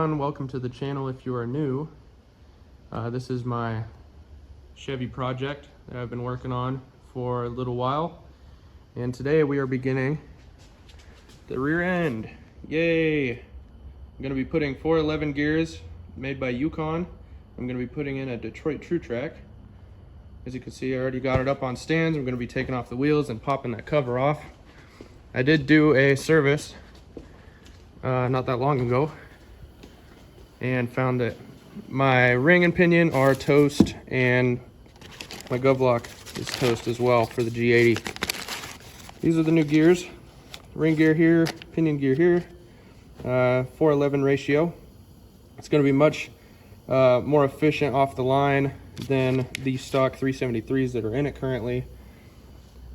everyone, welcome to the channel if you are new. This is my Chevy project that I've been working on for a little while, and today we are beginning the rear end. Yay! I'm going to be putting 411 gears made by Yoke. I'm going to be putting in a Detroit True Track. As you can see, I already got it up on stands. I'm going to be taking off the wheels and popping that cover off. I did do a service not that long ago and found that my ring and pinion are toast and my gov lock is toast as well for the G80. These are the new gears. Ring gear here, pinion gear here, 411 ratio. It's going to be much more efficient off the line than the stock 373s that are in it currently.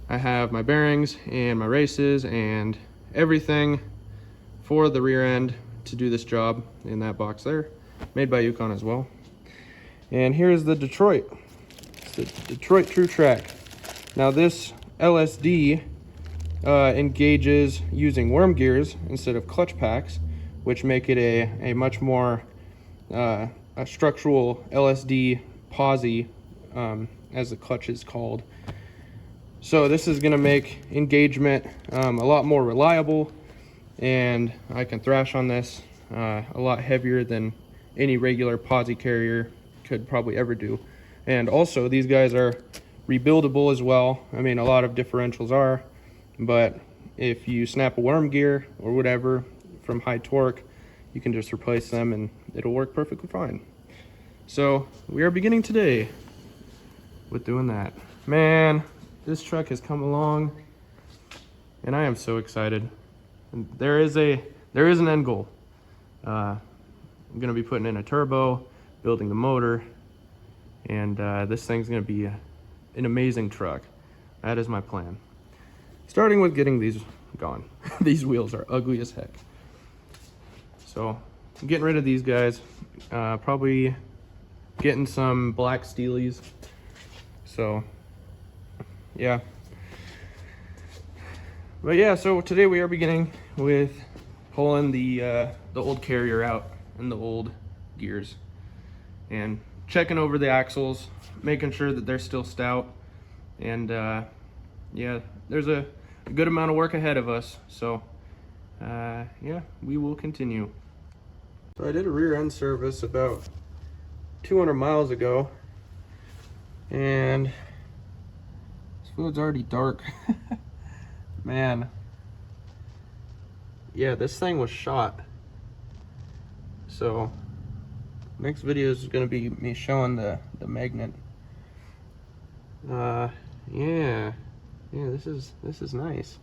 I have my bearings and my races and everything for the rear end to do this job in that box there, made by Yoke as well. And here's the Detroit. It's the Detroit True Track. Now this LSD engages using worm gears instead of clutch packs, which make it a much more a structural LSD posi, as the clutch is called. So this is going to make engagement a lot more reliable, and I can thrash on this a lot heavier than any regular posi carrier could probably ever do. And also these guys are rebuildable as well. I mean, a lot of differentials are, but if you snap a worm gear or whatever from high torque, you can just replace them and it'll work perfectly fine. So we are beginning today with doing that. Man, this truck has come along and I am so excited. And there is an end goal. I'm gonna be putting in a turbo, building the motor, and this thing's gonna be an amazing truck. That is my plan. Starting with getting these gone. These wheels are ugly as heck. So I'm getting rid of these guys. Probably getting some black steelies. So yeah. But yeah, so today we are beginning with pulling the old carrier out and the old gears and checking over the axles, making sure that they're still stout. And yeah, there's a good amount of work ahead of us. So yeah, we will continue. So I did a rear end service about 200 miles ago, and this fluid's already dark. Man, yeah, this thing was shot. So next video is going to be me showing the magnet. Yeah, this is nice.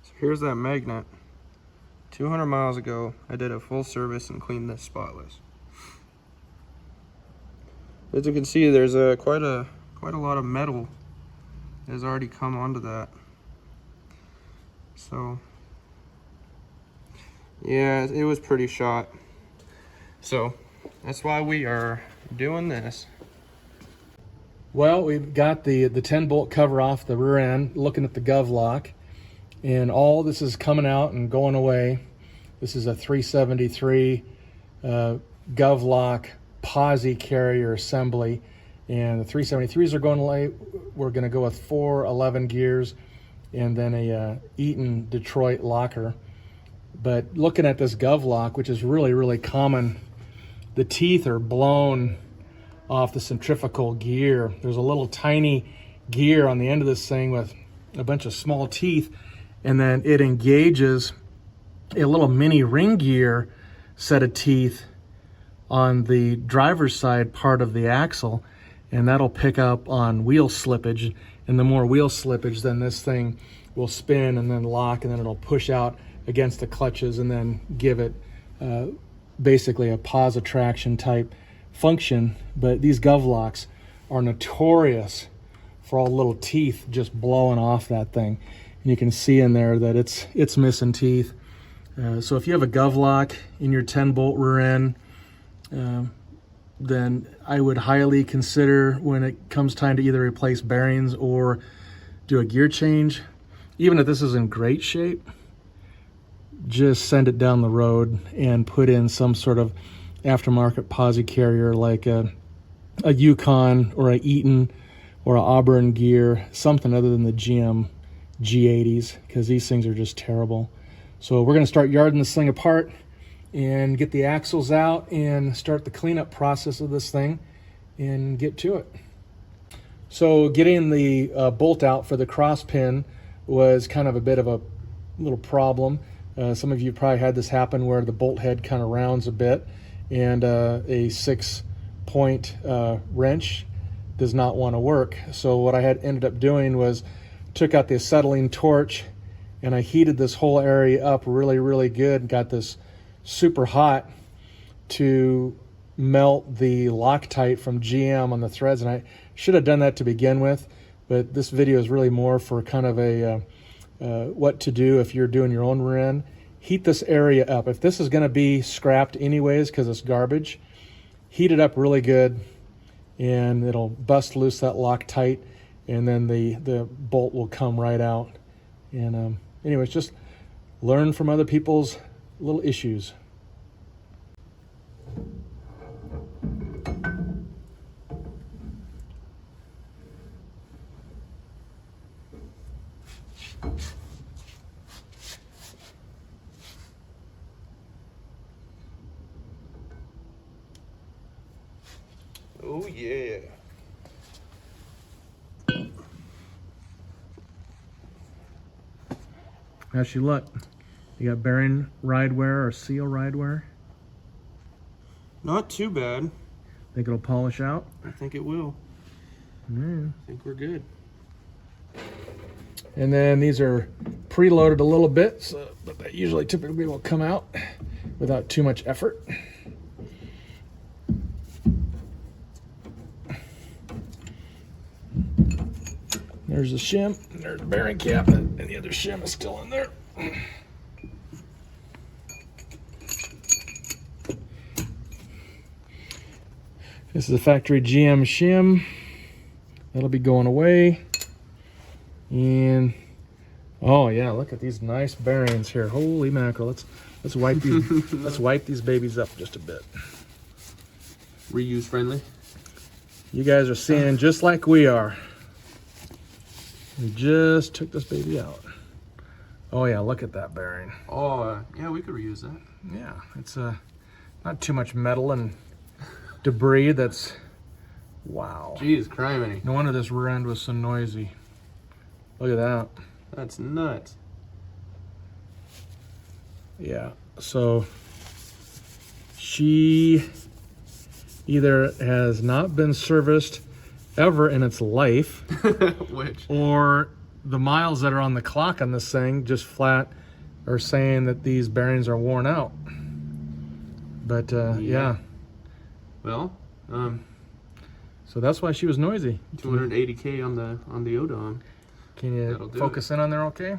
So here's that magnet. 200 miles ago, I did a full service and cleaned this spotless. As you can see, there's quite a lot of metal has already come onto that. So yeah, it was pretty shot. So that's why we are doing this. Well, we've got the 10 bolt cover off the rear end, looking at the gov lock, and all this is coming out and going away. This is a 373 gov lock posi carrier assembly, and the 373s are going away. We're going to go with 411 gears and then a Eaton Detroit locker. But looking at this gov lock, which is really common, the teeth are blown off the centrifugal gear. There's a little tiny gear on the end of this thing with a bunch of small teeth, and then it engages a little mini ring gear set of teeth on the driver's side part of the axle, and that'll pick up on wheel slippage. And the more wheel slippage, then this thing will spin and then lock, and then it'll push out against the clutches and then give it basically a pause attraction type function. But these gov locks are notorious for all the little teeth just blowing off that thing, and you can see in there that it's missing teeth. So if you have a gov lock in your 10 bolt rear end, then I would highly consider, when it comes time to either replace bearings or do a gear change, even if this is in great shape, just send it down the road and put in some sort of aftermarket posi carrier like a Yukon or a Eaton or a Auburn gear, something other than the GM G80s, because these things are just terrible. So we're going to start yarding this thing apart and get the axles out and start the cleanup process of this thing and get to it. So getting the bolt out for the cross pin was kind of a bit of a little problem. Some of you probably had this happen where the bolt head kind of rounds a bit, and a 6-point wrench does not want to work. So what I had ended up doing was took out the acetylene torch and I heated this whole area up really, really good and got this super hot to melt the Loctite from GM on the threads. And I should have done that to begin with, but this video is really more for kind of a what to do if you're doing your own rear end. Heat this area up. If this is going to be scrapped anyways because it's garbage, heat it up really good and it'll bust loose that Loctite, and then the bolt will come right out. And anyways, just learn from other people's little issues. Oh yeah. How's she look? You got bearing ride wear or seal ride wear? Not too bad. Think it'll polish out? I think it will. Yeah. I think we're good. And then these are preloaded a little bit, so but that usually typically will come out without too much effort. There's the shim, and there's the bearing cap, and the other shim is still in there. This is a factory GM shim. That'll be going away. And oh yeah, look at these nice bearings here. Holy mackerel! Let's wipe these. Let's wipe these babies up just a bit. Reuse friendly. You guys are seeing just like we are. We just took this baby out. Oh yeah, look at that bearing. Oh yeah, we could reuse that. Yeah, it's not too much metal and debris. That's wow. Jeez, criminy. No wonder this rear end was so noisy. Look at that. That's nuts. Yeah, so she either has not been serviced ever in its life, Which? or the miles that are on the clock on this thing just flat are saying that these bearings are worn out. But yeah. Well, So that's why she was noisy. 280K on the Odom. Can you focus in on there okay?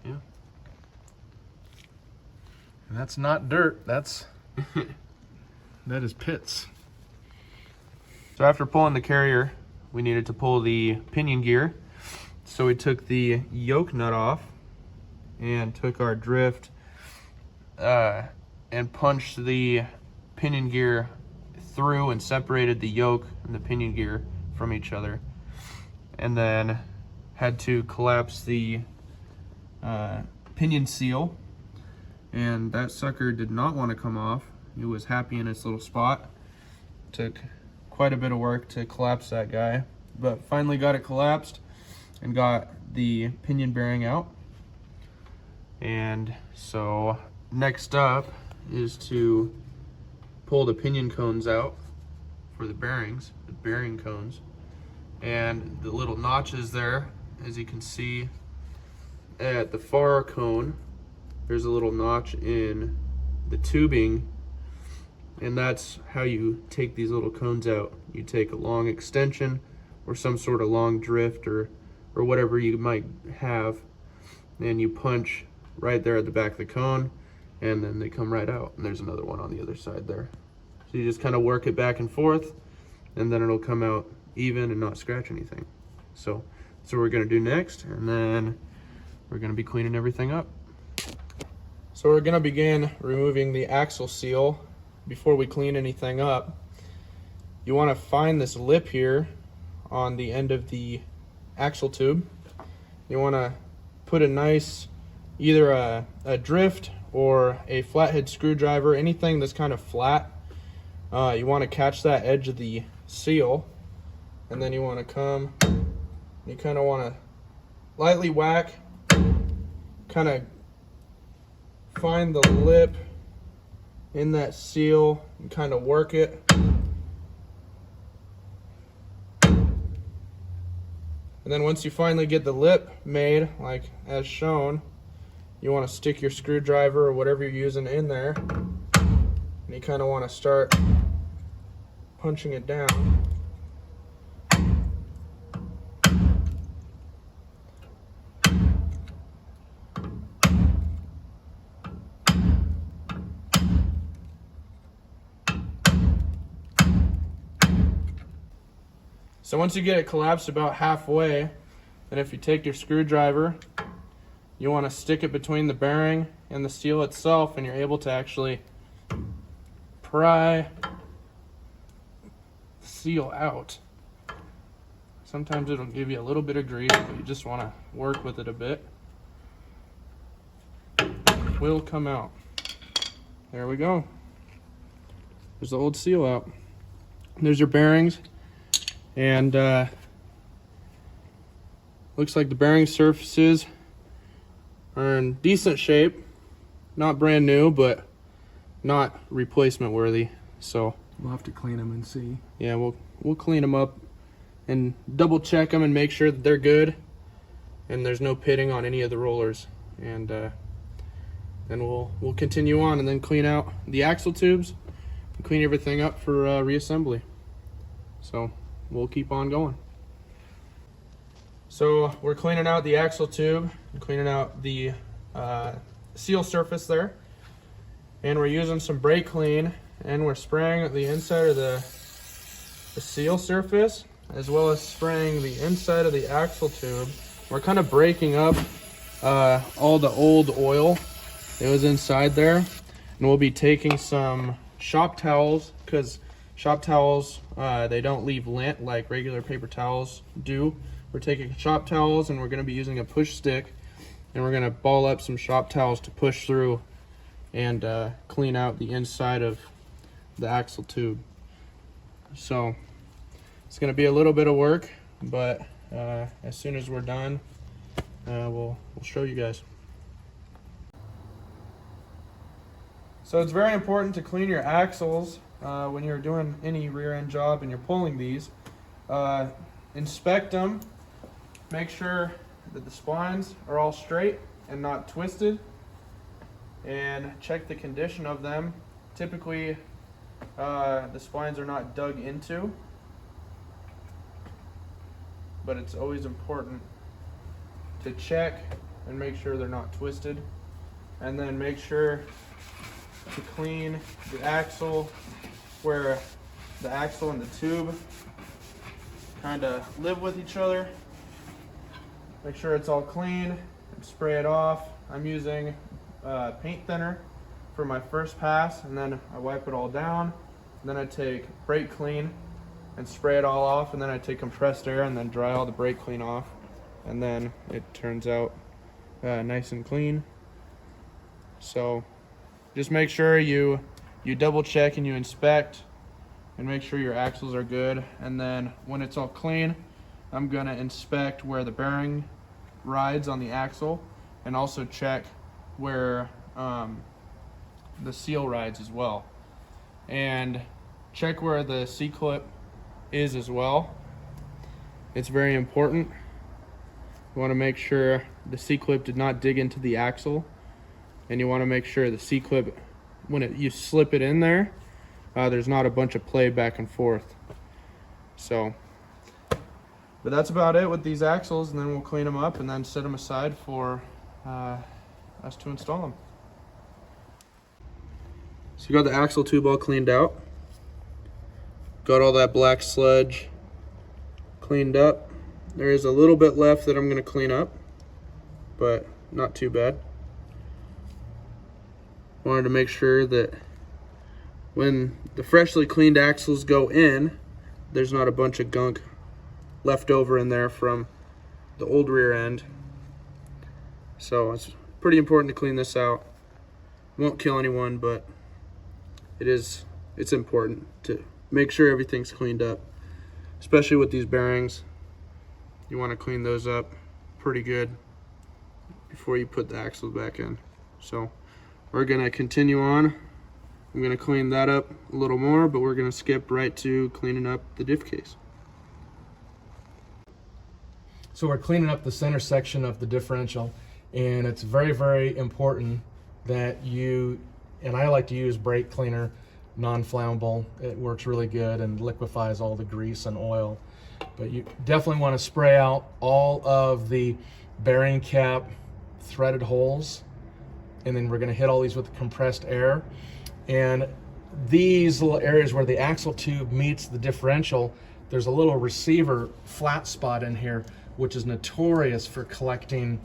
Yeah. And that's not dirt, that is pits. So after pulling the carrier, we needed to pull the pinion gear. So we took the yoke nut off and took our drift and punched the pinion gear through and separated the yoke and the pinion gear from each other. And then had to collapse the pinion seal, and that sucker did not want to come off. It was happy in its little spot. Took quite a bit of work to collapse that guy, but finally got it collapsed and got the pinion bearing out. And so next up is to pull the pinion cones out for the bearings, the bearing cones, and the little notches there, as you can see at the far cone, there's a little notch in the tubing, and that's how you take these little cones out. You take a long extension or some sort of long drift or whatever you might have, and you punch right there at the back of the cone, and then they come right out. And there's another one on the other side there. So you just kind of work it back and forth, and then it'll come out even and not scratch anything. So that's what we're gonna do next, and then we're gonna be cleaning everything up. So we're going to begin removing the axle seal before we clean anything up. You want to find this lip here on the end of the axle tube. You want to put a nice, either a drift or a flathead screwdriver, anything that's kind of flat. You want to catch that edge of the seal, and then you want to come, you kind of want to lightly whack, kind of find the lip in that seal and kind of work it. And then once you finally get the lip made, like as shown, you want to stick your screwdriver or whatever you're using in there, and you kind of want to start punching it down. So once you get it collapsed about halfway, then if you take your screwdriver, you want to stick it between the bearing and the seal itself, and you're able to actually pry the seal out. Sometimes it'll give you a little bit of grief, but you just want to work with it a bit. It will come out. There we go. There's the old seal out. There's your bearings. And looks like the bearing surfaces are in decent shape. Not brand new, but not replacement worthy. So We'll have to clean them and see. yeah, we'll clean them up and double check them and make sure that they're good and there's no pitting on any of the rollers. And then we'll continue on and then clean out the axle tubes and clean everything up for reassembly. So we'll keep on going. So we're cleaning out the axle tube, cleaning out the seal surface there, and we're using some brake clean, and we're spraying the inside of the seal surface as well as spraying the inside of the axle tube. We're kind of breaking up all the old oil that was inside there, and we'll be taking some shop towels, because shop towels, they don't leave lint like regular paper towels do. We're taking shop towels and we're going to be using a push stick, and we're going to ball up some shop towels to push through and clean out the inside of the axle tube. So it's going to be a little bit of work, but as soon as we're done, we'll show you guys. So it's very important to clean your axles when you're doing any rear end job and you're pulling these. Inspect them, make sure that the splines are all straight and not twisted, and check the condition of them. Typically the splines are not dug into, but it's always important to check and make sure they're not twisted, and then make sure to clean the axle where the axle and the tube kind of live with each other. Make sure it's all clean and spray it off. I'm using paint thinner for my first pass, and then I wipe it all down. And then I take brake clean and spray it all off, and then I take compressed air and then dry all the brake clean off, and then it turns out nice and clean. So just make sure you double check and you inspect and make sure your axles are good. And then when it's all clean, I'm gonna inspect where the bearing rides on the axle, and also check where the seal rides as well, and check where the C-clip is as well. It's very important. You want to make sure the C-clip did not dig into the axle, and you want to make sure the C-clip, when you slip it in there, there's not a bunch of play back and forth. So, but that's about it with these axles, and then we'll clean them up and then set them aside for us to install them. So you got the axle tube all cleaned out. Got all that black sludge cleaned up. There is a little bit left that I'm going to clean up, but not too bad. wanted to make sure that when the freshly cleaned axles go in, there's not a bunch of gunk left over in there from the old rear end. So it's pretty important to clean this out. Won't kill anyone, but it's important to make sure everything's cleaned up, especially with these bearings. You want to clean those up pretty good before you put the axles back in. So we're going to continue on. I'm going to clean that up a little more, but we're going to skip right to cleaning up the diff case. So we're cleaning up the center section of the differential, and it's very, very important that you, and I like to use brake cleaner, non-flammable. It works really good and liquefies all the grease and oil. But you definitely want to spray out all of the bearing cap threaded holes, and then we're going to hit all these with compressed air. And these little areas where the axle tube meets the differential, there's a little receiver flat spot in here, which is notorious for collecting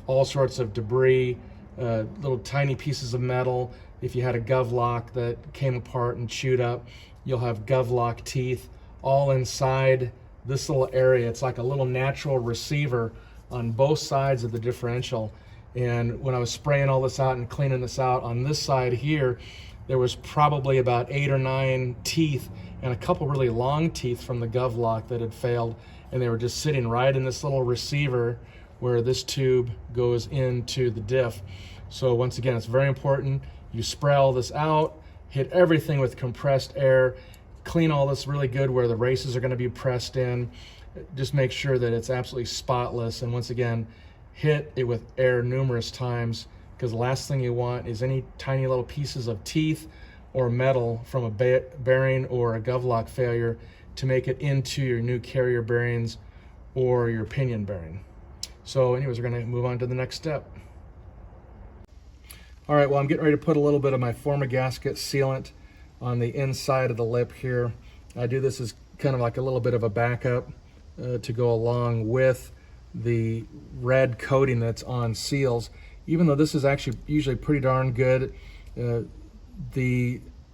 all sorts of debris, little tiny pieces of metal. If you had a gov lock that came apart and chewed up, you'll have gov lock teeth all inside this little area. It's like a little natural receiver on both sides of the differential. And when I was spraying all this out and cleaning this out, on this side here, there was probably about 8 or 9 teeth and a couple really long teeth from the gov lock that had failed, and they were just sitting right in this little receiver where this tube goes into the diff. So once again, it's very important you spray all this out, hit everything with compressed air, clean all this really good where the races are going to be pressed in. Just make sure that it's absolutely spotless, and once again, hit it with air numerous times, because the last thing you want is any tiny little pieces of teeth or metal from a bearing or a gov lock failure to make it into your new carrier bearings or your pinion bearing. So anyways, we're going to move on to the next step. All right, well, I'm getting ready to put a little bit of my former gasket sealant on the inside of the lip here. I do this as kind of like a little bit of a backup to go along with the red coating that's on seals. Even though this is actually usually pretty darn good,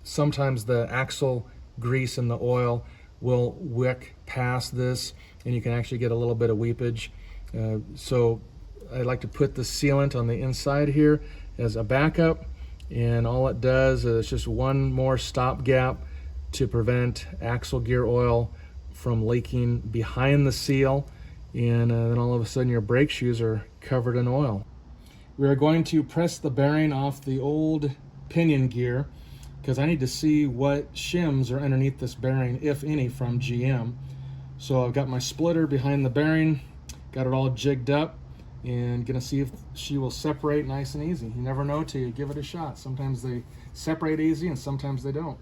sometimes the axle grease and the oil will wick past this, and you can actually get a little bit of weepage. So I like to put the sealant on the inside here as a backup, and all it does is just one more stopgap to prevent axle gear oil from leaking behind the seal, and then all of a sudden your brake shoes are covered in oil. We are going to press the bearing off the old pinion gear because I need to see what shims are underneath this bearing, if any, from GM. So I've got my splitter behind the bearing, got it all jigged up, and gonna see if she will separate nice and easy. You never know till you give it a shot. Sometimes they separate easy and sometimes they don't.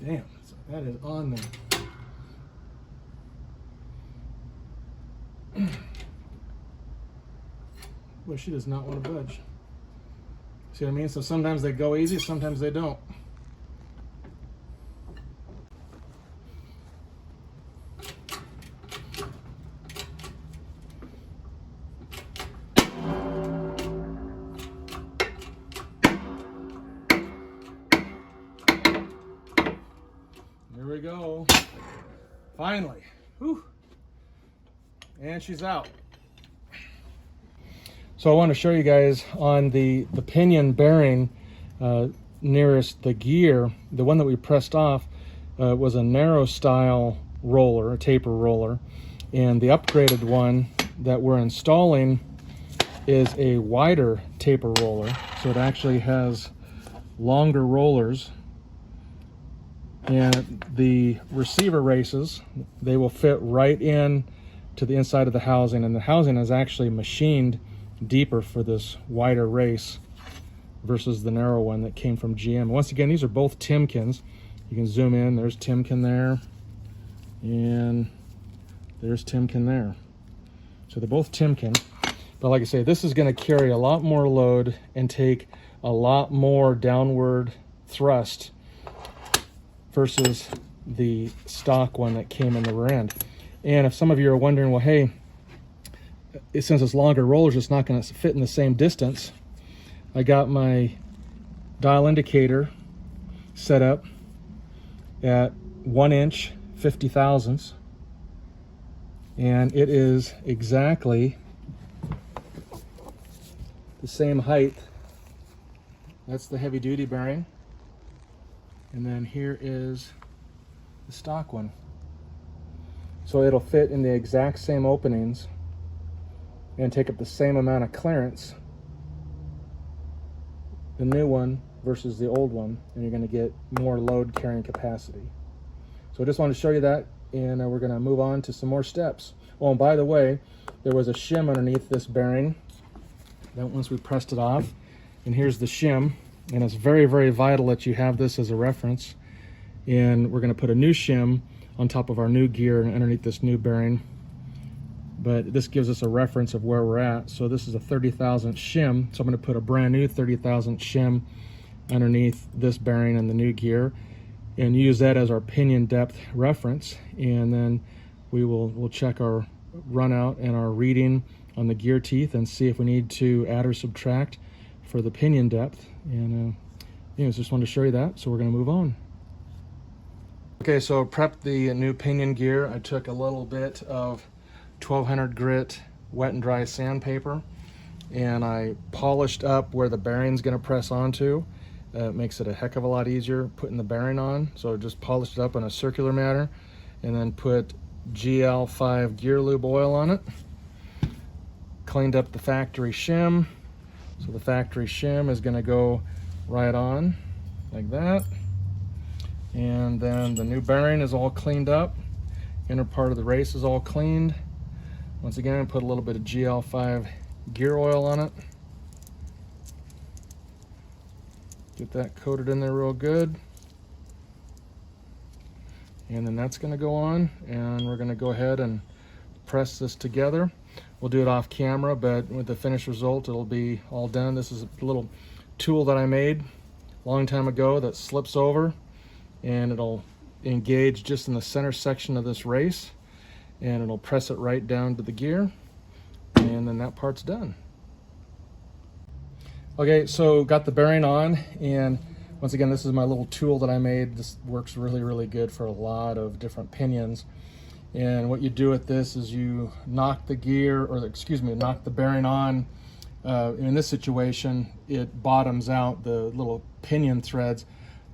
Damn, that is on there. Well, she does not want to budge. See what I mean? So sometimes they go easy, sometimes they don't. There we go. Finally. Whew. And she's out. So I want to show you guys on the pinion bearing nearest the gear, the one that we pressed off was a narrow style roller, a taper roller, and the upgraded one that we're installing is a wider taper roller. So it actually has longer rollers, and the receiver races, they will fit right in to the inside of the housing, and the housing is actually machined deeper for this wider race versus the narrow one that came from GM. Once again, these are both Timkins. You can zoom in, there's Timken there, and there's Timken there. So they're both Timken, But like I say, this is going to carry a lot more load and take a lot more downward thrust versus the stock one that came in the rear end. And if some of you are wondering, well, hey, since it's longer rollers, it's not going to fit in the same distance. I got my dial indicator set up at 1 inch 50 thousandths, and it is exactly the same height. That's the heavy duty bearing, and then here is the stock one. So it'll fit in the exact same openings and take up the same amount of clearance, the new one versus the old one, and you're going to get more load carrying capacity. So I just wanted to show you that, and we're going to move on to some more steps. Oh, and by the way, there was a shim underneath this bearing that once we pressed it off, and here's the shim, and it's very, very vital that you have this as a reference. And we're going to put a new shim on top of our new gear and underneath this new bearing, but this gives us a reference of where we're at. So this is a 30 thousandth shim, so I'm going to put a brand new 30 thousandth shim underneath this bearing and the new gear, and use that as our pinion depth reference. And then we'll check our run out and our reading on the gear teeth and see if we need to add or subtract for the pinion depth. And anyways, just wanted to show you that, so we're going to move on. Okay, so prepped the new pinion gear. I took a little bit of 1200 grit wet and dry sandpaper, and I polished up where the bearing's going to press onto. It makes it a heck of a lot easier putting the bearing on. So just polished it up in a circular manner, and then put GL5 gear lube oil on it. Cleaned up the factory shim. So the factory shim is going to go right on like that. And then the new bearing is all cleaned up. Inner part of the race is all cleaned. Once again, put a little bit of GL5 gear oil on it. Get that coated in there real good. And then that's going to go on, and we're going to go ahead and press this together. We'll do it off camera, but with the finished result, it'll be all done. This is a little tool that I made a long time ago that slips over, and it'll engage just in the center section of this race, and it'll press it right down to the gear, and then that part's done. Okay, so got the bearing on, and once again, this is my little tool that I made. This works really, really good for a lot of different pinions. And what you do with this is you knock the gear, or excuse me, knock the bearing on. In this situation, it bottoms out. The little pinion threads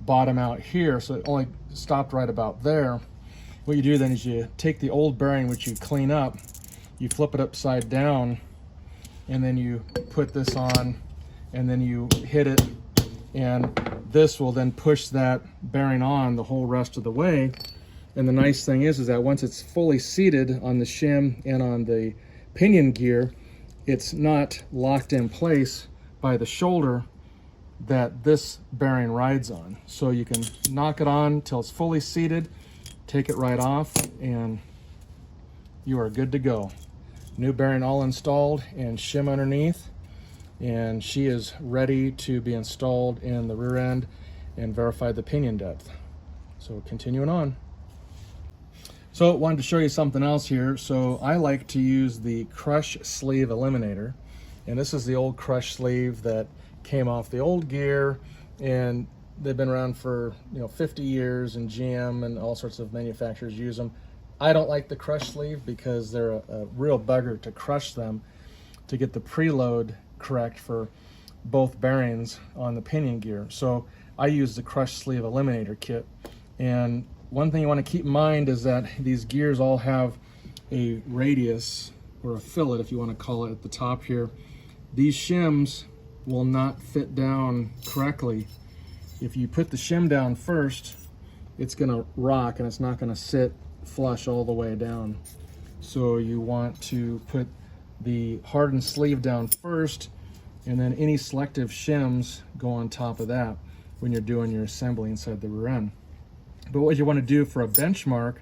bottom out here, so it only stopped right about there. What you do then is you take the old bearing, which you clean up, you flip it upside down, and then you put this on, and then you hit it, and this will then push that bearing on the whole rest of the way. And the nice thing is that once it's fully seated on the shim and on the pinion gear, it's not locked in place by the shoulder that this bearing rides on. So you can knock it on till it's fully seated, take it right off, and you are good to go. New bearing all installed and shim underneath, and she is ready to be installed in the rear end and verify the pinion depth. So continuing on. So wanted to show you something else here. So I like to use the crush sleeve eliminator, and this is the old crush sleeve that came off the old gear, and they've been around for 50 years, and GM and all sorts of manufacturers use them. I don't like the crush sleeve because they're a real bugger to crush them to get the preload correct for both bearings on the pinion gear. So I use the crush sleeve eliminator kit. And one thing you want to keep in mind is that these gears all have a radius, or a fillet if you want to call it, at the top here. These shims will not fit down correctly. If you put the shim down first, it's going to rock and it's not going to sit flush all the way down. So you want to put the hardened sleeve down first, and then any selective shims go on top of that when you're doing your assembly inside the rear end. But what you want to do for a benchmark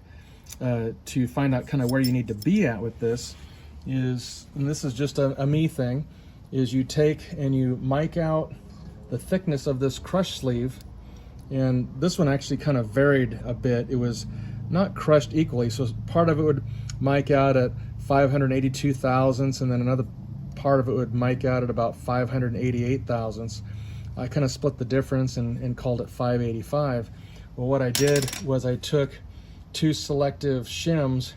to find out kind of where you need to be at with this is, and this is just a me thing, is you take and you mic out the thickness of this crush sleeve. And this one actually kind of varied a bit. It was not crushed equally, so part of it would mic out at 582 thousandths, and then another part of it would mic out at about 588 thousandths. I kind of split the difference and called it 585. Well, what I did was I took two selective shims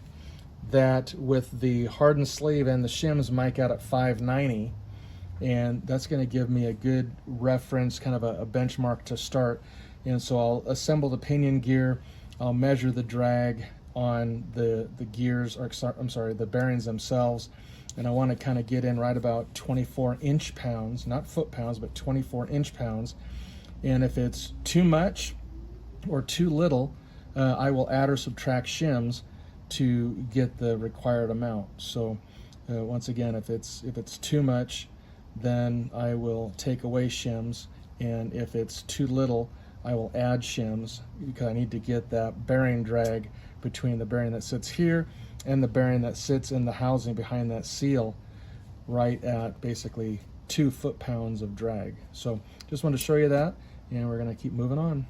that with the hardened sleeve and the shims mic out at 590, and that's going to give me a good reference, kind of a benchmark to start. And so I'll assemble the pinion gear, I'll measure the drag on the gears, or I'm sorry, the bearings themselves, and I want to kind of get in right about 24 inch-pounds, not foot-pounds, but 24 inch-pounds. And if it's too much or too little, I will add or subtract shims to get the required amount. So once again, if it's too much, then I will take away shims, and if it's too little, I will add shims, because I need to get that bearing drag between the bearing that sits here and the bearing that sits in the housing behind that seal, right at basically 2 foot-pounds of drag. So just wanted to show you that, and we're going to keep moving on.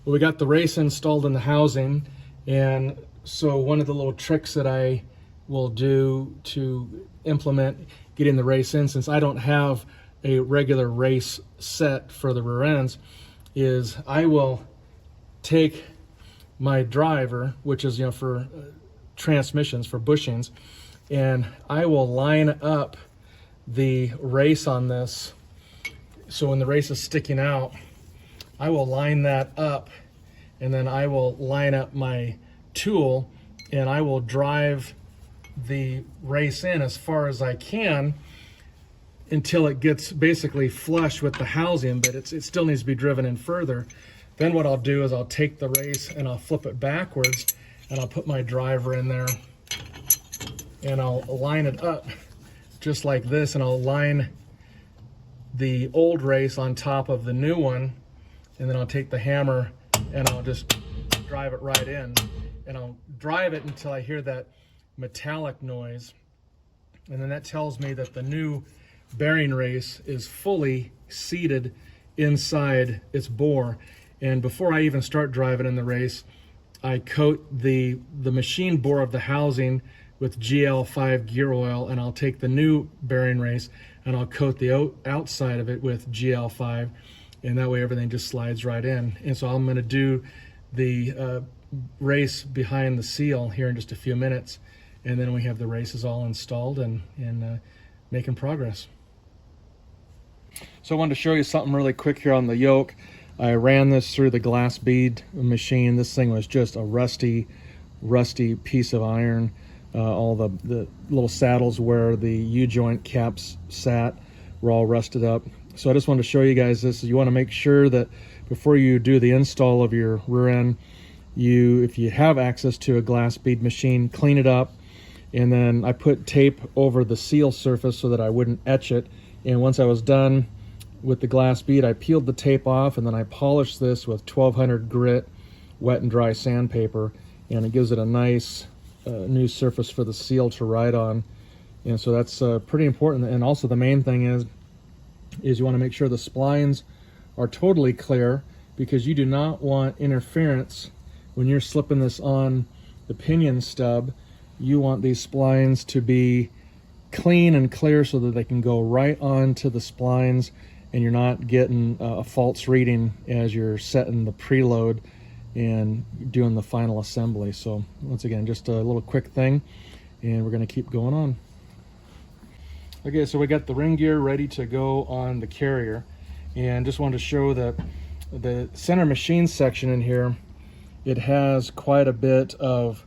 Well, we got the race installed in the housing, and so one of the little tricks that I will do to implement getting the race in, since I don't have a regular race set for the rear ends, is I will take my driver, which is, for transmissions, for bushings, and I will line up the race on this. So when the race is sticking out, I will line that up, and then I will line up my tool, and I will drive the race in as far as I can until it gets basically flush with the housing, but it still needs to be driven in further. Then what I'll do is I'll take the race and I'll flip it backwards, and I'll put my driver in there, and I'll line it up just like this, and I'll line the old race on top of the new one, and then I'll take the hammer and I'll just drive it right in, and I'll drive it until I hear that metallic noise, and then that tells me that the new bearing race is fully seated inside its bore. And before I even start driving in the race, I coat the machine bore of the housing with GL5 gear oil, and I'll take the new bearing race and I'll coat the outside of it with GL5, and that way everything just slides right in. And so I'm going to do the race behind the seal here in just a few minutes, and then we have the races all installed and making progress. So I wanted to show you something really quick here on the yoke. I ran this through the glass bead machine. This thing was just a rusty piece of iron. All the little saddles where the U-joint caps sat were all rusted up. So I just wanted to show you guys this. You want to make sure that before you do the install of your rear end, if you have access to a glass bead machine, clean it up. And then I put tape over the seal surface so that I wouldn't etch it. And once I was done with the glass bead, I peeled the tape off, and then I polished this with 1200 grit wet and dry sandpaper, and it gives it a nice new surface for the seal to ride on. And so that's pretty important. And also the main thing is you want to make sure the splines are totally clear, because you do not want interference when you're slipping this on the pinion stub. You want these splines to be clean and clear so that they can go right onto the splines, and you're not getting a false reading as you're setting the preload and doing the final assembly. So once again, just a little quick thing, and we're going to keep going on. Okay, so we got the ring gear ready to go on the carrier, and just wanted to show that the center machine section in here, it has quite a bit of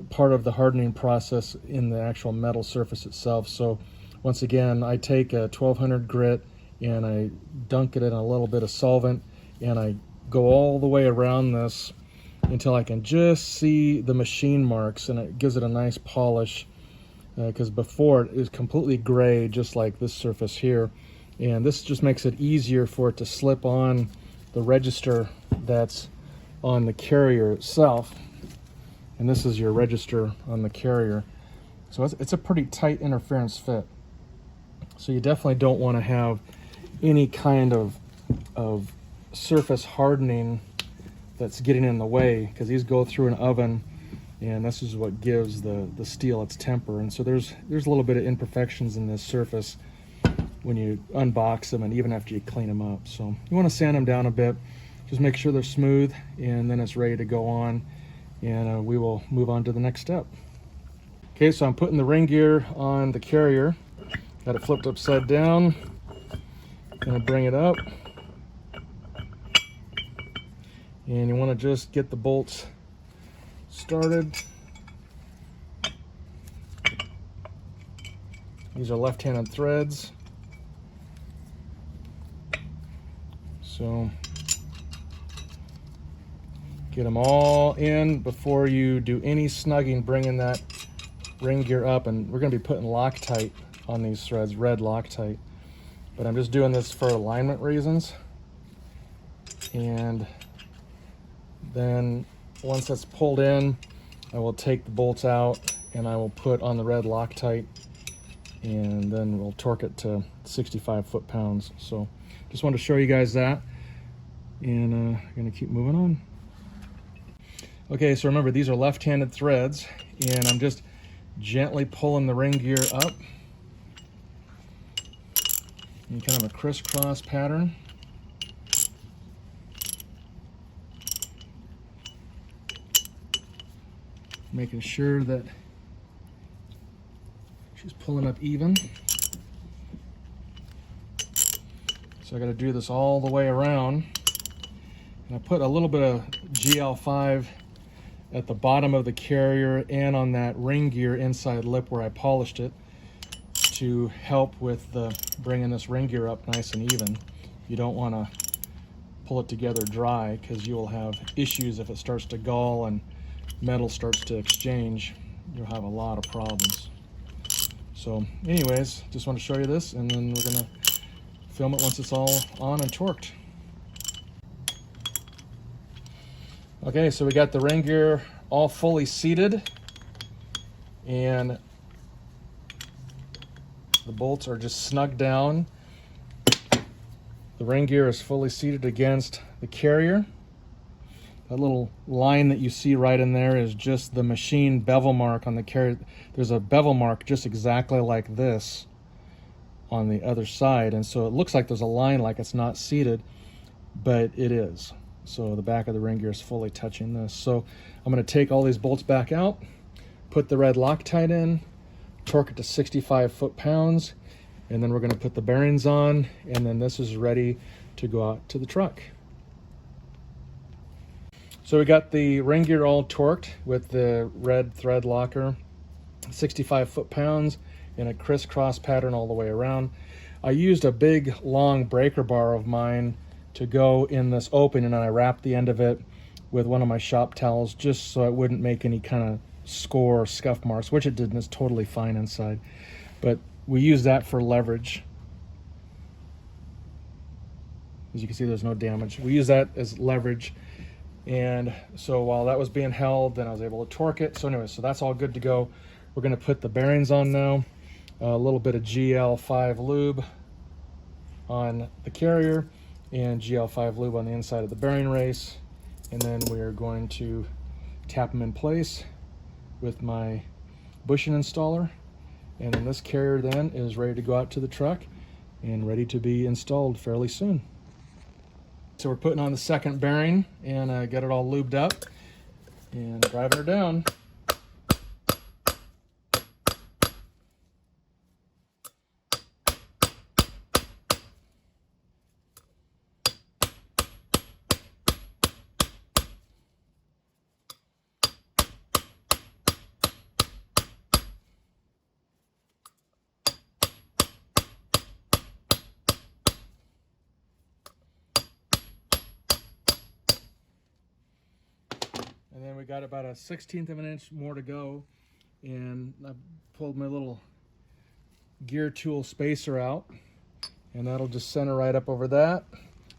part of the hardening process in the actual metal surface itself. So once again, I take a 1200 grit and I dunk it in a little bit of solvent, and I go all the way around this until I can just see the machine marks, and it gives it a nice polish, because before it is completely gray, just like this surface here. And this just makes it easier for it to slip on the register that's on the carrier itself. And this is your register on the carrier. So it's a pretty tight interference fit. So you definitely don't want to have any kind of surface hardening that's getting in the way, because these go through an oven, and this is what gives the steel its temper. And so there's a little bit of imperfections in this surface when you unbox them and even after you clean them up. So you want to sand them down a bit, just make sure they're smooth, and then it's ready to go on, and we will move on to the next step. Okay, so I'm putting the ring gear on the carrier. Got it flipped upside down. Gonna bring it up. And you want to just get the bolts started. These are left-handed threads. So get them all in before you do any snugging, bringing that ring gear up. And we're going to be putting Loctite on these threads, red Loctite. But I'm just doing this for alignment reasons. And then once that's pulled in, I will take the bolts out and I will put on the red Loctite, and then we'll torque it to 65 foot-pounds. So just wanted to show you guys that, and I'm gonna keep moving on. Okay, so remember, these are left-handed threads, and I'm just gently pulling the ring gear up in kind of a crisscross pattern. Making sure that she's pulling up even. So I got to do this all the way around. And I put a little bit of GL5 at the bottom of the carrier and on that ring gear inside lip where I polished it to help with the bringing this ring gear up nice and even. You don't want to pull it together dry, because you'll have issues if it starts to gall and metal starts to exchange. You'll have a lot of problems. So anyways, just want to show you this, and then we're gonna film it once it's all on and torqued. Okay, so we got the ring gear all fully seated, and the bolts are just snugged down. The ring gear is fully seated against the carrier. That little line that you see right in there is just the machine bevel mark on the carrier. There's a bevel mark just exactly like this on the other side, and so it looks like there's a line like it's not seated, but it is. So the back of the ring gear is fully touching this. So I'm going to take all these bolts back out, put the red Loctite in, torque it to 65 foot-pounds, and then we're going to put the bearings on, and then this is ready to go out to the truck. So we got the ring gear all torqued with the red thread locker, 65 foot-pounds in a crisscross pattern all the way around. I used a big long breaker bar of mine to go in this opening, and I wrapped the end of it with one of my shop towels just so it wouldn't make any kind of score or scuff marks, which it didn't. It's totally fine inside. But we use that for leverage. As you can see, there's no damage. We use that as leverage. And so while that was being held, then I was able to torque it. So anyway, so that's all good to go. We're going to put the bearings on now. A little bit of GL5 lube on the carrier and GL5 lube on the inside of the bearing race. And then we're going to tap them in place with my bushing installer. And then this carrier then is ready to go out to the truck and ready to be installed fairly soon. So we're putting on the second bearing and get it all lubed up and driving her down. And then we got about a 1/16 of an inch more to go, and I pulled my little gear tool spacer out, and that'll just center right up over that,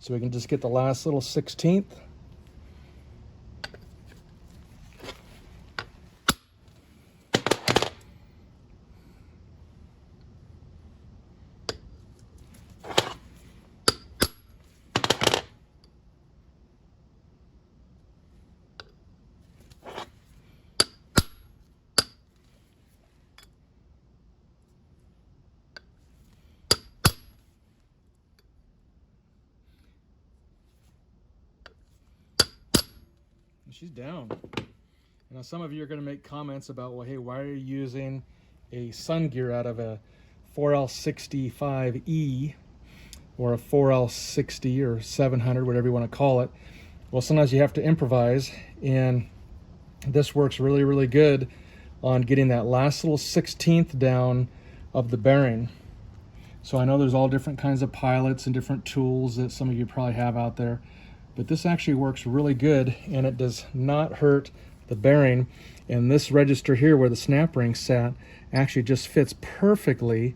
so we can just get the last little 1/16. She's down. Now some of you are going to make comments about, well, hey, why are you using a sun gear out of a 4L65E or a 4L60 or 700, whatever you want to call it? Well, sometimes you have to improvise, and this works really, really good on getting that last little 16th down of the bearing. So I know there's all different kinds of pilots and different tools that some of you probably have out there, but this actually works really good, and it does not hurt the bearing. And this register here where the snap ring sat actually just fits perfectly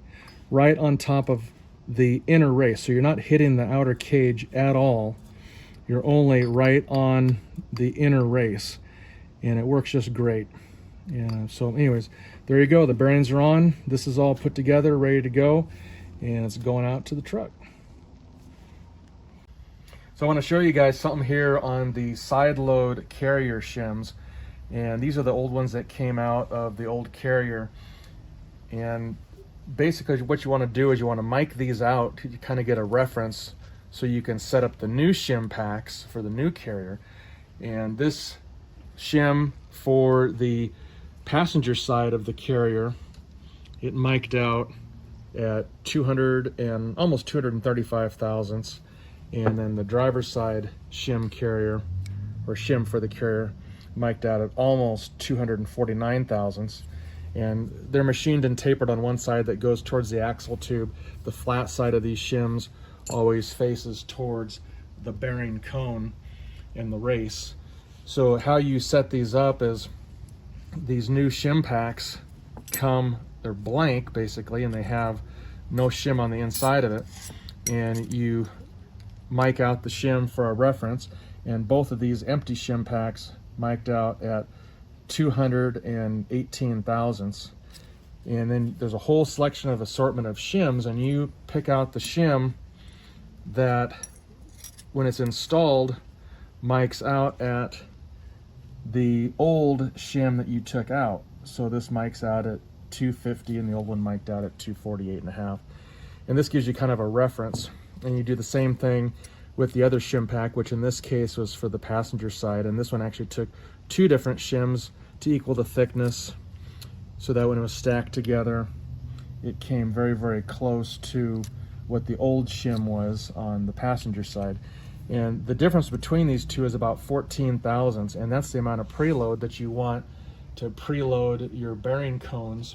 right on top of the inner race. So you're not hitting the outer cage at all. You're only right on the inner race, and it works just great. Yeah, so anyways, there you go. The bearings are on. This is all put together, ready to go, and it's going out to the truck. So I want to show you guys something here on the side load carrier shims. And these are the old ones that came out of the old carrier. And basically what you want to do is you want to mic these out to kind of get a reference so you can set up the new shim packs for the new carrier. And this shim for the passenger side of the carrier, it mic'd out at 200 and almost 235 thousandths. And then the driver's side shim carrier, or shim for the carrier, mic'd out at almost 249 thousandths. And they're machined and tapered on one side that goes towards the axle tube. The flat side of these shims always faces towards the bearing cone in the race. So how you set these up is these new shim packs they're blank basically, and they have no shim on the inside of it. And you mic out the shim for a reference, and both of these empty shim packs mic'd out at 218 thousandths. And then there's a whole selection of assortment of shims, and you pick out the shim that when it's installed mics out at the old shim that you took out. So this mics out at 250 and the old one mic'd out at 248.5. And this gives you kind of a reference. And you do the same thing with the other shim pack, which in this case was for the passenger side. And this one actually took two different shims to equal the thickness, so that when it was stacked together, it came very, very close to what the old shim was on the passenger side. And the difference between these two is about 14 thousandths, and that's the amount of preload that you want to preload your bearing cones.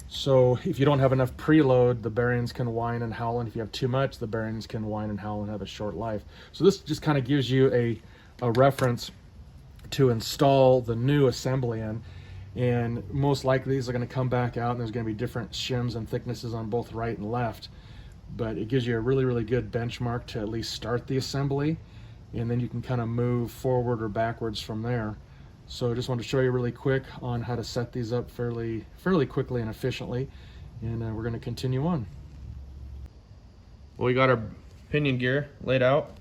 So if you don't have enough preload, the bearings can whine and howl, and if you have too much, the bearings can whine and howl and have a short life. So this just kind of gives you a reference to install the new assembly in. And most likely these are going to come back out, and there's going to be different shims and thicknesses on both right and left. But it gives you a really, really good benchmark to at least start the assembly, and then you can kind of move forward or backwards from there. So I just wanted to show you really quick on how to set these up fairly quickly and efficiently, and we're going to continue on. Well, we got our pinion gear laid out.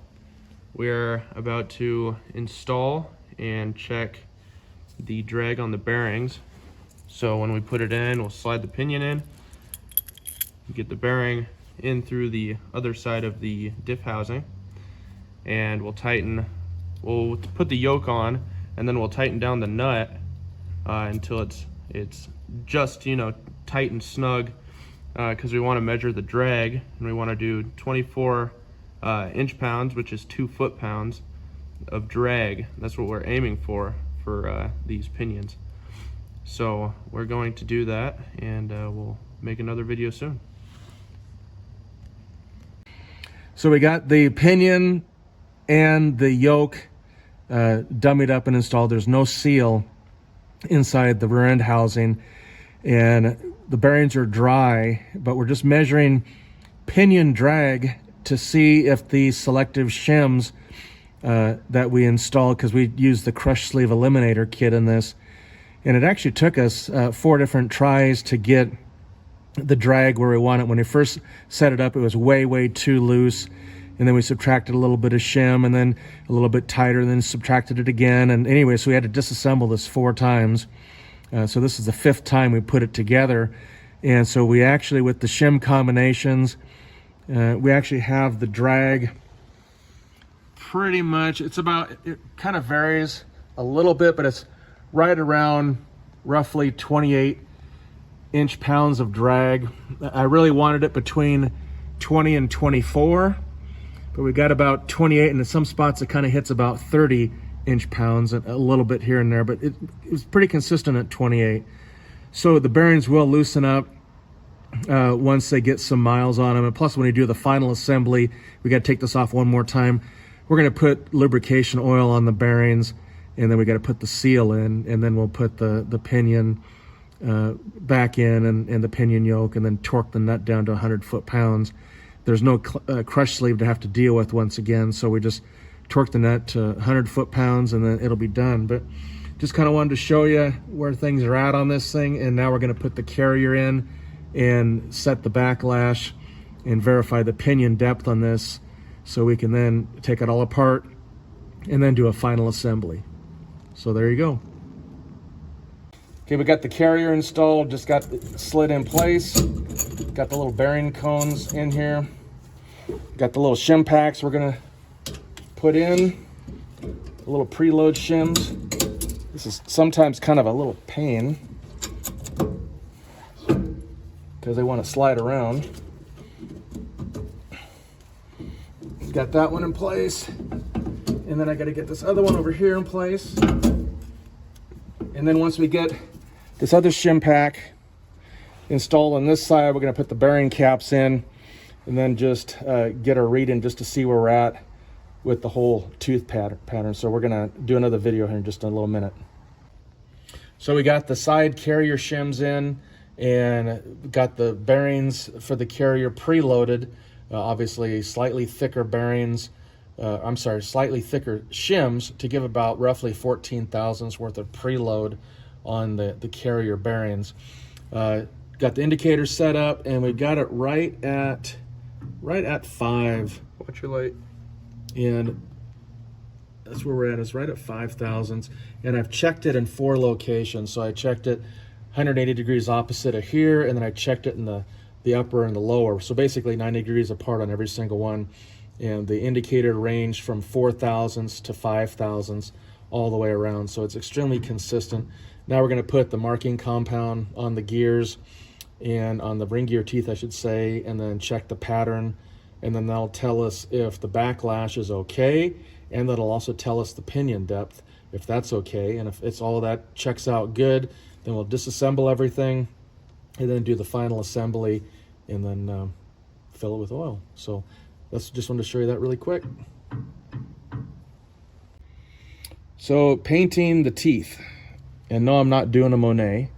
We're about to install and check the drag on the bearings. So when we put it in, we'll slide the pinion in, get the bearing in through the other side of the diff housing, and we'll put the yoke on, and then we'll tighten down the nut until it's just, you know, tight and snug, because we want to measure the drag, and we want to do 24 inch-pounds, which is 2 foot-pounds of drag. That's what we're aiming for these pinions. So we're going to do that, and we'll make another video soon. So we got the pinion and the yoke dummied up and installed. There's no seal inside the rear end housing, and the bearings are dry, but we're just measuring pinion drag to see if the selective shims that we installed, because we used the crush sleeve eliminator kit in this, and it actually took us 4 different tries to get the drag where we want it. When we first set it up, it was way too loose, and then we subtracted a little bit of shim, and then a little bit tighter, and then subtracted it again. And anyway, so we had to disassemble this 4 times. So this is the 5th time we put it together. And so we actually, with the shim combinations, we actually have the drag pretty much, it's about, it kind of varies a little bit, but it's right around roughly 28 inch-pounds of drag. I really wanted it between 20 and 24, but we got about 28, and in some spots it kind of hits about 30 inch-pounds, a little bit here and there, but it was pretty consistent at 28. So the bearings will loosen up once they get some miles on them. And plus, when we do the final assembly, we got to take this off one more time. We're going to put lubrication oil on the bearings, and then we got to put the seal in, and then we'll put the pinion back in, and the pinion yoke, and then torque the nut down to 100 foot-pounds. There's no crush sleeve to have to deal with once again, so we just torque the nut to 100 foot-pounds, and then it'll be done. But just kind of wanted to show you where things are at on this thing, and now we're going to put the carrier in and set the backlash and verify the pinion depth on this, so we can then take it all apart and then do a final assembly. So there you go. Okay, we got the carrier installed, just got it slid in place. Got the little bearing cones in here. Got the little shim packs we're gonna put in. The little preload shims. This is sometimes kind of a little pain because they want to slide around. Got that one in place. And then I got to get this other one over here in place. And then once we get this other shim pack installed on this side, we're going to put the bearing caps in and then just get a reading just to see where we're at with the whole tooth pattern. So we're going to do another video here in just a little minute. So we got the side carrier shims in and got the bearings for the carrier preloaded. Obviously slightly thicker bearings, slightly thicker shims to give about roughly 14 thousandths worth of preload on the carrier bearings. Got the indicator set up, and we've got it right at 5. Watch your light. And that's where we're at, is right at 5 thousandths. And I've checked it in 4 locations. So I checked it 180 degrees opposite of here, and then I checked it in the upper and the lower. So basically 90 degrees apart on every single one. And the indicator ranged from 4 thousandths to 5 thousandths all the way around. So it's extremely consistent. Now we're going to put the marking compound on the gears and on the ring gear teeth, I should say, and then check the pattern. And then that'll tell us if the backlash is okay, and that'll also tell us the pinion depth, if that's okay. And if it's all of that checks out good, then we'll disassemble everything and then do the final assembly and then fill it with oil. So that's just wanted to show you that really quick. So painting the teeth. And no, I'm not doing a Monet.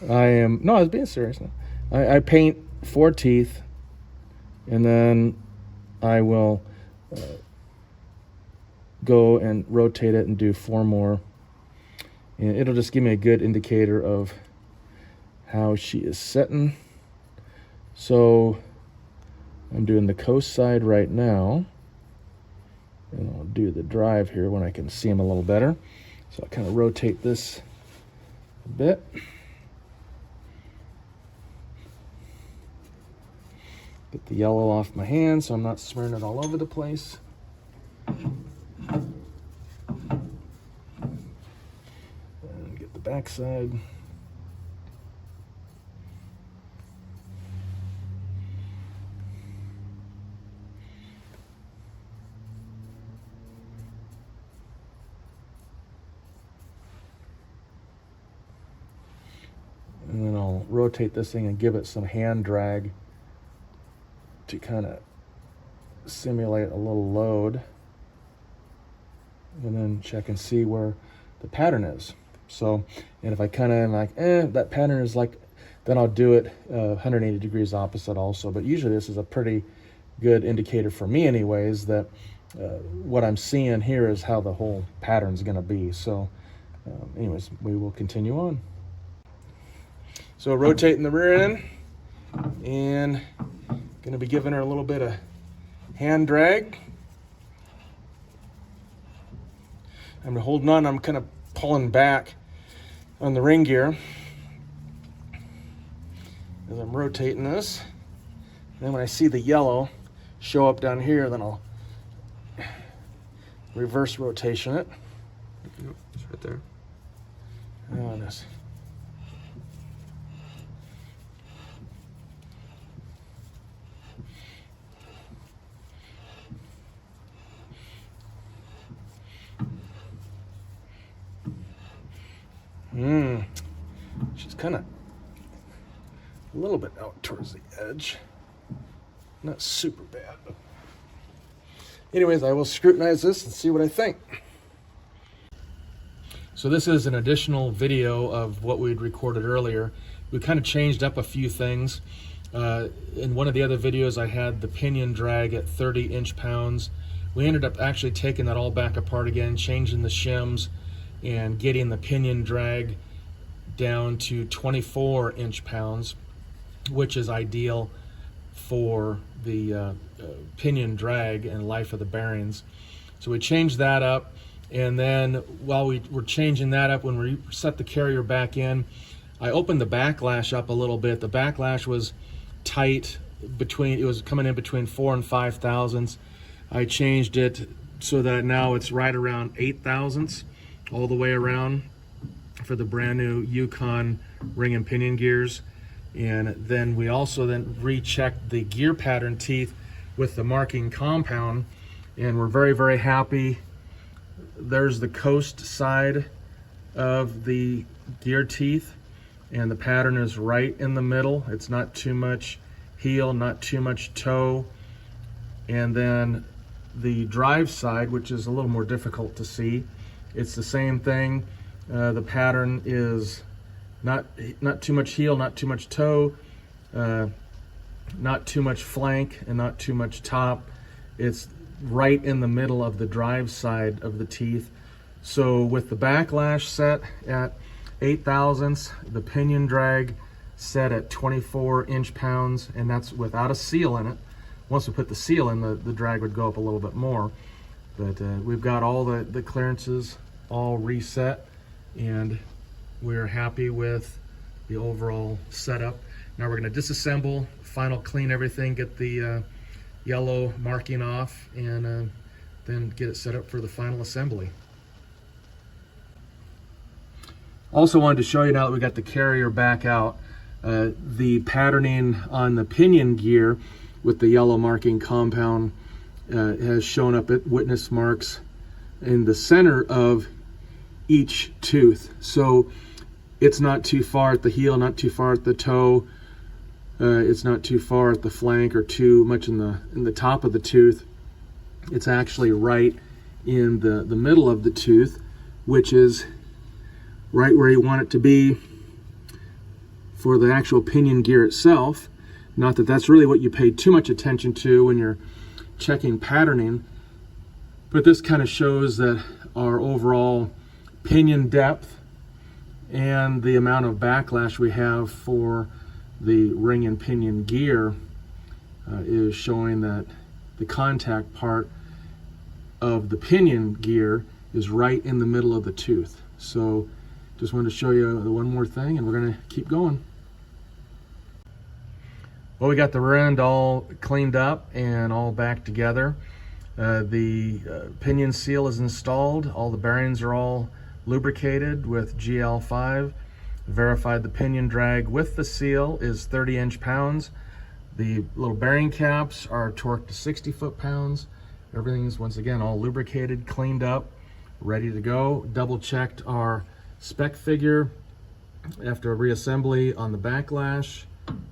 I was being serious now. I paint 4 teeth, and then I will go and rotate it and do 4 more. And it'll just give me a good indicator of how she is setting. So I'm doing the coast side right now, and I'll do the drive here when I can see them a little better. So I'll kind of rotate this a bit. Get the yellow off my hand so I'm not smearing it all over the place. And get the back side. And then I'll rotate this thing and give it some hand drag to kind of simulate a little load. And then check and see where the pattern is. So, and if I kind of am like, that pattern is like, then I'll do it 180 degrees opposite also. But usually this is a pretty good indicator for me anyways, that what I'm seeing here is how the whole pattern's going to be. So anyways, we will continue on. So rotating the rear end, and going to be giving her a little bit of hand drag. I'm holding on, I'm kind of pulling back on the ring gear as I'm rotating this. And then when I see the yellow show up down here, then I'll reverse rotation it. Yep, it's right there. Oh, nice. She's kind of a little bit out towards the edge. Not super bad, but anyways, I will scrutinize this and see what I think. So this is an additional video of what we'd recorded earlier. We kind of changed up a few things. In one of the other videos, I had the pinion drag at 30 inch-pounds. We ended up actually taking that all back apart again, changing the shims and getting the pinion drag down to 24 inch-pounds, which is ideal for the pinion drag and life of the bearings. So we changed that up, and then while we were changing that up, when we set the carrier back in, I opened the backlash up a little bit. The backlash was tight between, it was coming in between 4 and 5 thousandths. I changed it so that now it's right around 8 thousandths all the way around for the brand new Yukon ring and pinion gears. And then we also then rechecked the gear pattern teeth with the marking compound, and we're very, very happy. There's the coast side of the gear teeth, and the pattern is right in the middle. It's not too much heel, not too much toe. And then the drive side, which is a little more difficult to see, it's the same thing. The pattern is not too much heel, not too much toe, not too much flank, and not too much top. It's right in the middle of the drive side of the teeth. So with the backlash set at 8 thousandths, the pinion drag set at 24 inch-pounds, and that's without a seal in it. Once we put the seal in, the drag would go up a little bit more. But we've got all the clearances all reset, and we're happy with the overall setup. Now we're going to disassemble, final clean everything, get the yellow marking off, and then get it set up for the final assembly. Also wanted to show you, now that we got the carrier back out, the patterning on the pinion gear with the yellow marking compound has shown up at witness marks in the center of each tooth. So it's not too far at the heel, not too far at the toe. It's not too far at the flank or too much in the top of the tooth. It's actually right in the middle of the tooth, which is right where you want it to be for the actual pinion gear itself. Not that that's really what you pay too much attention to when you're checking patterning, but this kind of shows that our overall pinion depth and the amount of backlash we have for the ring and pinion gear is showing that the contact part of the pinion gear is right in the middle of the tooth. So just wanted to show you the one more thing, and we're going to keep going. Well, we got the rear end all cleaned up and all back together. The pinion seal is installed. All the bearings are all lubricated with GL5. Verified the pinion drag with the seal is 30 inch-pounds. The little bearing caps are torqued to 60 foot-pounds. Everything's, once again, all lubricated, cleaned up, ready to go. Double checked our spec figure after a reassembly on the backlash,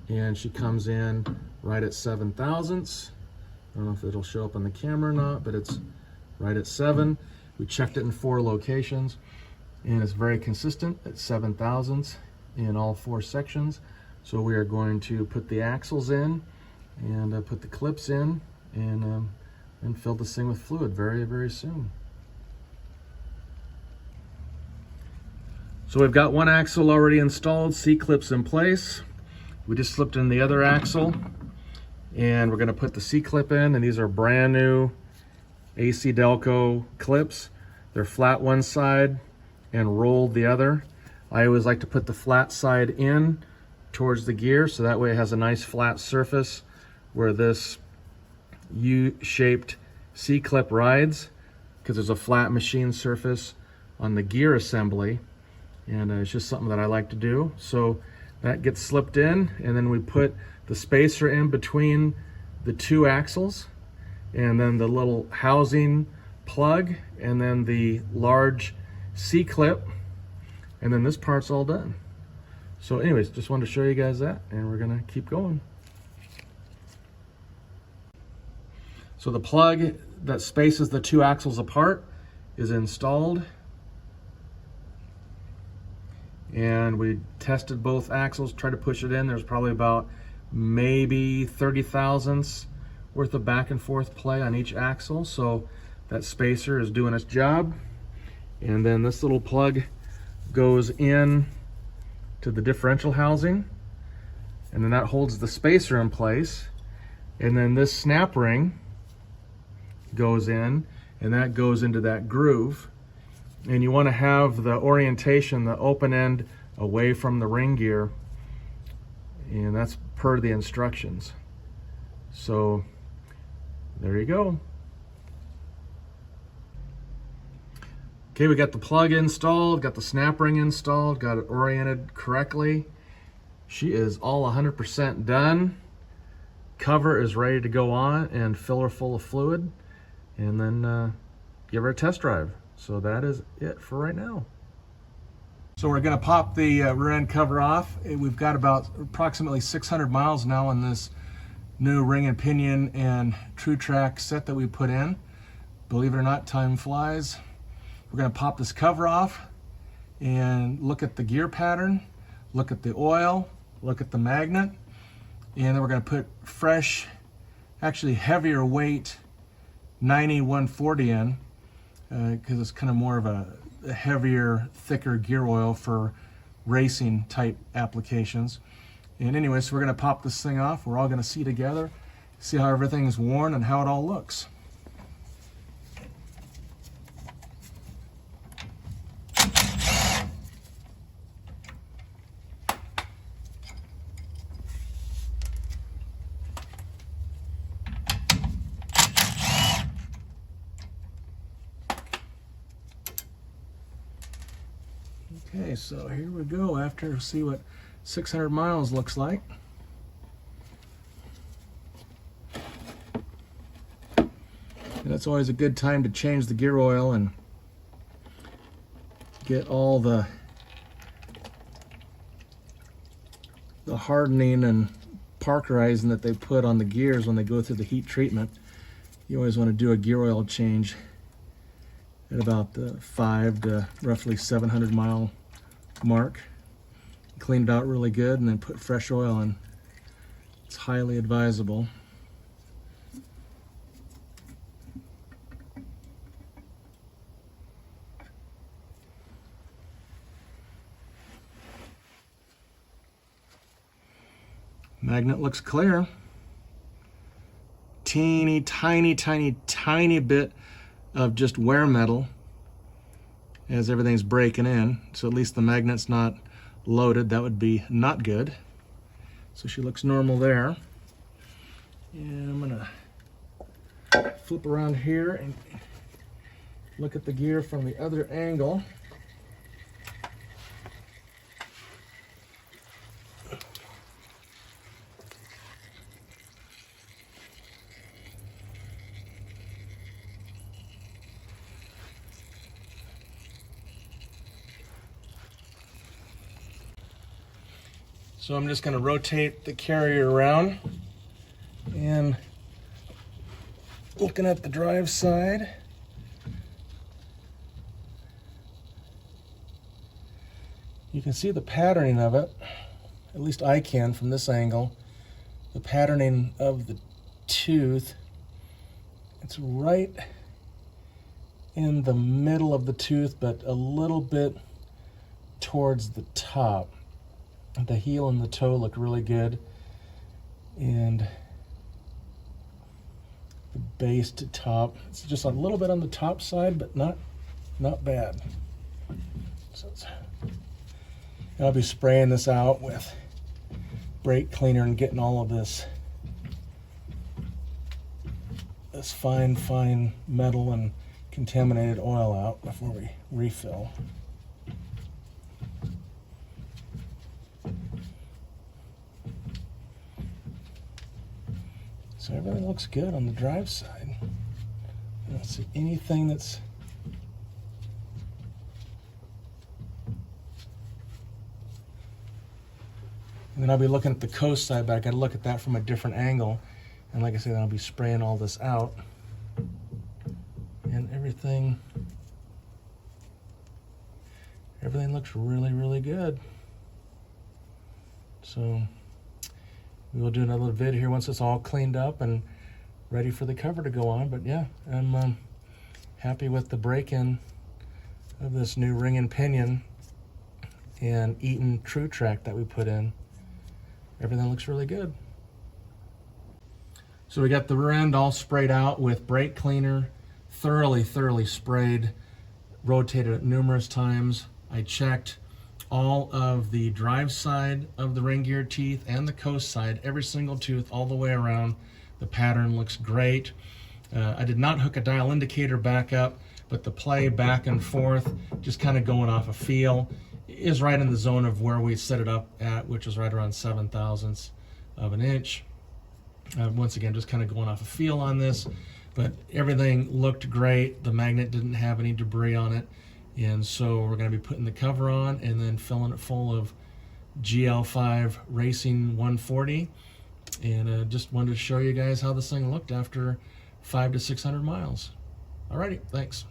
and she comes in right at 7 thousandths. I don't know if it'll show up on the camera or not, but it's right at 7. We checked it in 4 locations, and it's very consistent at 7 thousandths in all 4 sections. So we are going to put the axles in and put the clips in, and fill this thing with fluid very, very soon. So we've got one axle already installed, C-clips in place. We just slipped in the other axle, and we're going to put the C-clip in, and these are brand new AC Delco clips. They're flat one side and rolled the other. I always like to put the flat side in towards the gear, so that way it has a nice flat surface, where this U-shaped C-clip rides. because there's a flat machine surface on the gear assembly, and it's just something that I like to do. So that gets slipped in, and then we put the spacer in between the two axles, and then the little housing plug, and then the large C-clip, and then this part's all done. So anyways, just wanted to show you guys that, and we're gonna keep going. So the plug that spaces the two axles apart is installed, and we tested both axles, tried to push it in. There's probably about maybe 30 thousandths worth of back and forth play on each axle, so that spacer is doing its job. And then this little plug goes in to the differential housing, and then that holds the spacer in place. And then this snap ring goes in, and that goes into that groove. And you want to have the orientation, the open end, away from the ring gear, and that's per the instructions. So there you go. Okay, we got the plug installed, got the snap ring installed, got it oriented correctly. She is all 100% done. Cover is ready to go on and fill her full of fluid, and then give her a test drive. So that is it for right now. So we're gonna pop the rear end cover off. We've got about approximately 600 miles now on this new ring and pinion and true track set that we put in. Believe it or not, time flies. We're gonna pop this cover off and look at the gear pattern, look at the oil, look at the magnet, and then we're gonna put fresh, actually heavier weight 90-140 in, because it's kind of more of a heavier, thicker gear oil for racing type applications. And anyway, so we're gonna pop this thing off. We're all gonna see together, see how everything's worn and how it all looks. Okay, so here we go after see what 600 miles looks like. And that's always a good time to change the gear oil and get all the hardening and parkerizing that they put on the gears when they go through the heat treatment. You always want to do a gear oil change at about the 5 to roughly 700 mile mark. Clean it out really good and then put fresh oil in. It's highly advisable. Magnet looks clear. Teeny, tiny, tiny, tiny bit of just wear metal as everything's breaking in. So at least the magnet's not loaded. That would be not good. So she looks normal there. And I'm gonna flip around here and look at the gear from the other angle. So I'm just going to rotate the carrier around and looking at the drive side. You can see the patterning of it, at least I can from this angle. The patterning of the tooth, it's right in the middle of the tooth, but a little bit towards the top. The heel and the toe look really good, and the base to top, it's just a little bit on the top side, but not bad. So I'll be spraying this out with brake cleaner and getting all of this fine metal and contaminated oil out before we refill. So everything looks good on the drive side. I don't see anything that's and then I'll be looking at the coast side, but I gotta look at that from a different angle. And like I said, I'll be spraying all this out. And everything looks really, really good. So we will do another vid here once it's all cleaned up and ready for the cover to go on. But yeah, I'm happy with the break-in of this new ring and pinion and Eaton True Track that we put in. Everything looks really good. So we got the rear end all sprayed out with brake cleaner, thoroughly sprayed, rotated it numerous times. I checked all of the drive side of the ring gear teeth and the coast side, every single tooth all the way around. The pattern looks great. I did not hook a dial indicator back up, but the play back and forth, just kind of going off a feel, is right in the zone of where we set it up at, which was right around 7 thousandths of an inch. Once again, just kind of going off a feel on this, but everything looked great. The magnet didn't have any debris on it. And so we're going to be putting the cover on and then filling it full of GL5 Racing 140. And just wanted to show you guys how this thing looked after 500 to 600 miles. Alrighty, thanks.